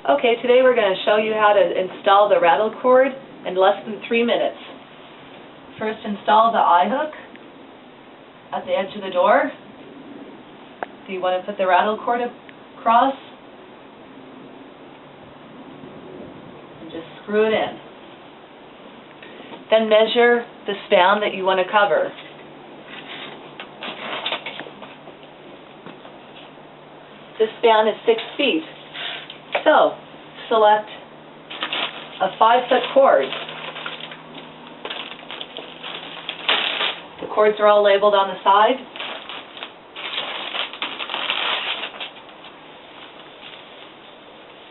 Okay, today we're going to show you how to install the rattle cord in less than 3 minutes. First, install the eye hook at the edge of the door. So you want to put the rattle cord across and just screw it in. Then measure the span that you want to cover. This span is 6 feet. So, select a 5-foot cord. The cords are all labeled on the side.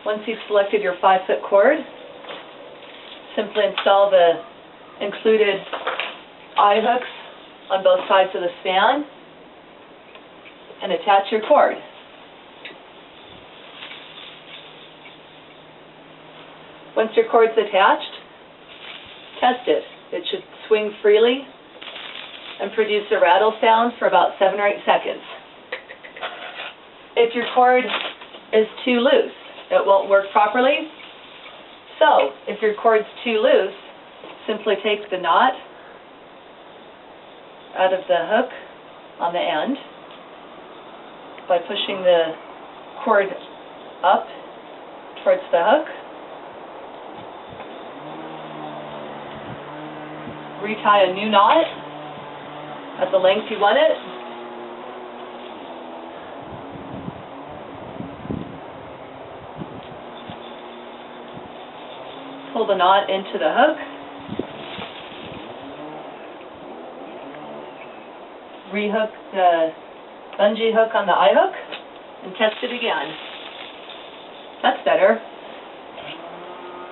Once you've selected your 5-foot cord, simply install the included eye hooks on both sides of the span and attach your cord. Once your cord's attached, test it. It should swing freely and produce a rattle sound for about 7 or 8 seconds. If your cord is too loose, it won't work properly. So, if your cord's too loose, simply take the knot out of the hook on the end by pushing the cord up towards the hook. Retie a new knot at the length you want it. Pull the knot into the hook. Rehook the bungee hook on the eye hook and test it again. That's better.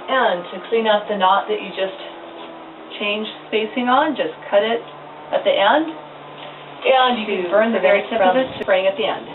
And to clean up the knot that you just change spacing on, just cut it at the end, and you can burn the very tip of it to spring at the end.